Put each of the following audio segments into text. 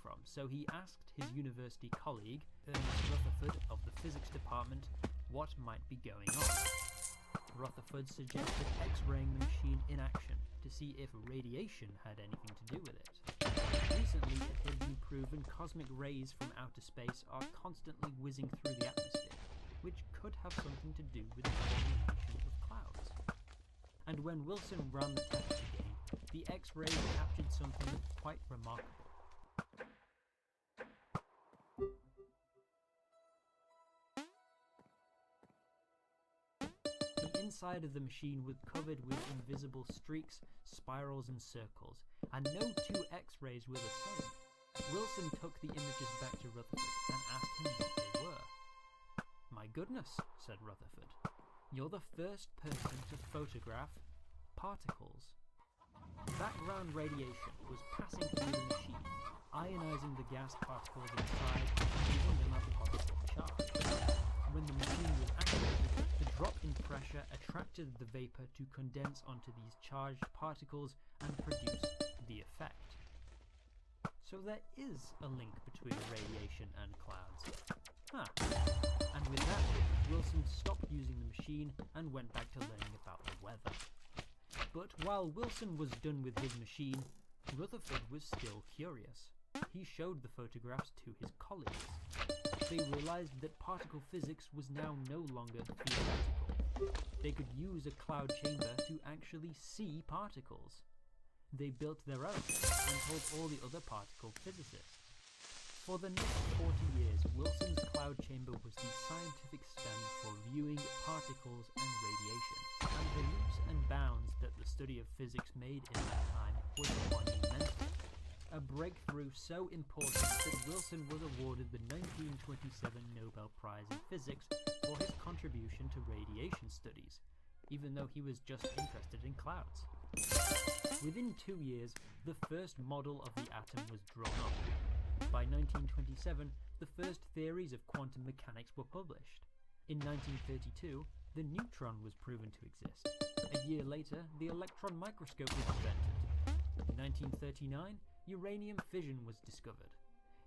from, so he asked his university colleague, Ernest Rutherford of the physics department, what might be going on. Rutherford suggested X-raying the machine in action to see if radiation had anything to do with it. Recently, it had been proven cosmic rays from outer space are constantly whizzing through the atmosphere, which could have something to do with the formation of clouds. And when Wilson ran the tests again, the X-rays captured something quite remarkable. The inside of the machine was covered with invisible streaks, spirals and circles, and no two X-rays were the same. Wilson took the images back to Rutherford and asked him what they were. "My goodness," said Rutherford, "you're the first person to photograph particles." Background radiation was passing through the machine, ionizing the gas particles inside and giving them a positive charge. When the machine was activated, the drop in pressure attracted the vapor to condense onto these charged particles and produce the effect. So there is a link between radiation and clouds. And with that, Wilson stopped using the machine and went back to learning about the weather. But while Wilson was done with his machine, Rutherford was still curious. He showed the photographs to his colleagues. They realized that particle physics was now no longer theoretical. They could use a cloud chamber to actually see particles. They built their own and told all the other particle physicists. For the next 40 years, Wilson's cloud chamber was the scientific stand for viewing particles and radiation, and the leaps and bounds that the study of physics made in that time was monumental. A breakthrough so important that Wilson was awarded the 1927 Nobel Prize in Physics for his contribution to radiation studies, even though he was just interested in clouds. Within 2 years, the first model of the atom was drawn up. By 1927, the first theories of quantum mechanics were published. In 1932, the neutron was proven to exist. A year later, the electron microscope was invented. In 1939, uranium fission was discovered.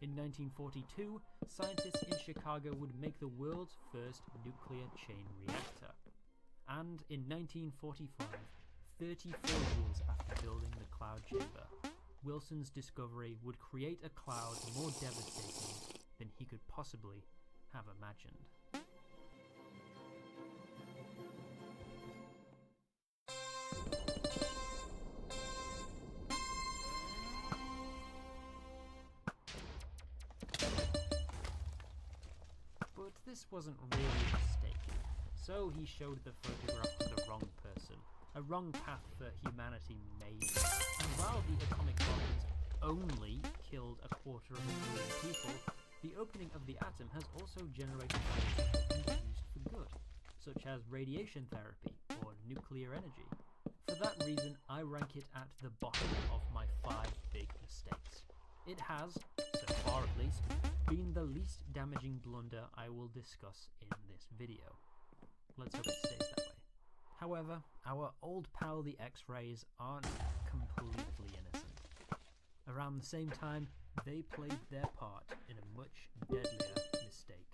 In 1942, scientists in Chicago would make the world's first nuclear chain reactor. And in 1945, 34 years after building the cloud chamber, Wilson's discovery would create a cloud more devastating than he could possibly have imagined. But this wasn't really a mistake, so he showed the photograph to the wrong person. A wrong path for humanity made. And while the atomic bombs only killed 250,000 people, the opening of the atom has also generated things that can be used for good, such as radiation therapy or nuclear energy. For that reason, I rank it at the bottom of my 5 big mistakes. It has, so far at least, been the least damaging blunder I will discuss in this video. Let's hope it stays that way. However, our old pal the X-rays aren't completely innocent. Around the same time, they played their part in a much deadlier mistake.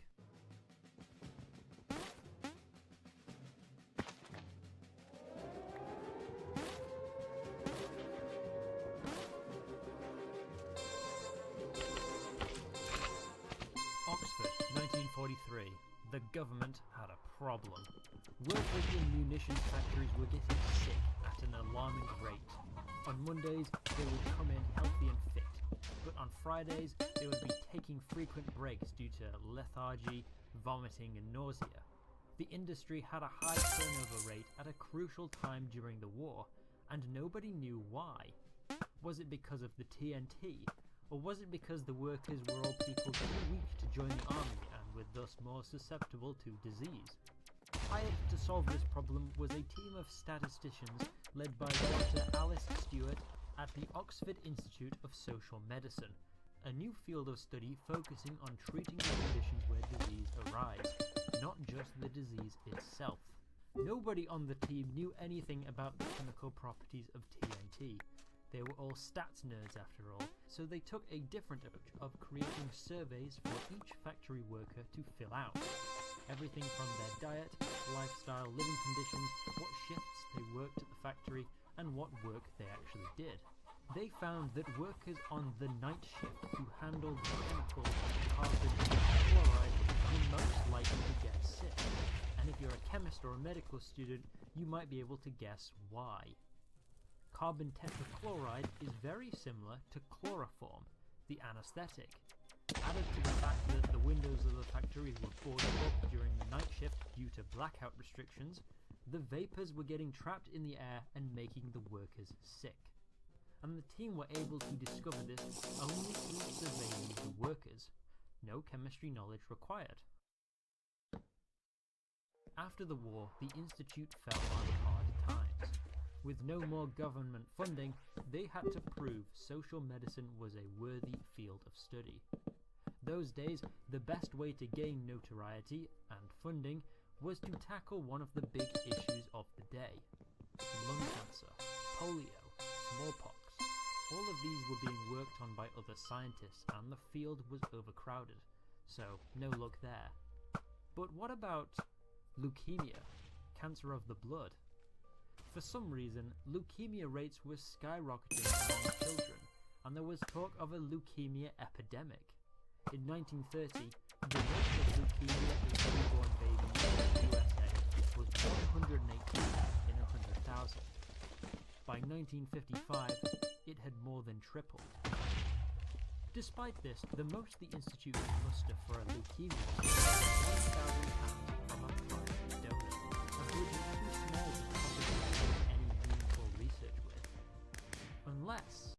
Oxford, 1943. The government had a problem. Workers in munitions factories were getting sick at an alarming rate. On Mondays, they would come in healthy and fit, but on Fridays, they would be taking frequent breaks due to lethargy, vomiting and nausea. The industry had a high turnover rate at a crucial time during the war, and nobody knew why. Was it because of the TNT? Or was it because the workers were all people too weak to join the army and were thus more susceptible to disease? Hired to solve this problem was a team of statisticians led by Dr. Alice Stewart at the Oxford Institute of Social Medicine, a new field of study focusing on treating the conditions where disease arise, not just the disease itself. Nobody on the team knew anything about the chemical properties of TNT. They were all stats nerds after all, so they took a different approach of creating surveys for each factory worker to fill out. Everything from their diet, lifestyle, living conditions, what shifts they worked at the factory, and what work they actually did. They found that workers on the night shift who handled the chemicals of carbon tetrachloride were most likely to get sick. And if you're a chemist or a medical student, you might be able to guess why. Carbon tetrachloride is very similar to chloroform, the anesthetic. Added to the fact that the windows of the factory were boarded up during the night shift due to blackout restrictions, the vapors were getting trapped in the air and making the workers sick. And the team were able to discover this only through surveying the workers. No chemistry knowledge required. After the war, the Institute fell on hard times. With no more government funding, they had to prove social medicine was a worthy field of study. Those days, the best way to gain notoriety and funding was to tackle one of the big issues of the day: lung cancer, polio, smallpox. All of these were being worked on by other scientists, and the field was overcrowded, so no luck there. But what about leukemia, cancer of the blood? For some reason, leukemia rates were skyrocketing among children, and there was talk of a leukemia epidemic. In 1930, the rate of leukemia in newborn babies in the USA was 118 in 100,000. By 1955, it had more than tripled. Despite this, the most the Institute could muster for a leukemia was £1,000 from a private donor, a budget too small to possibly do any meaningful research with. Unless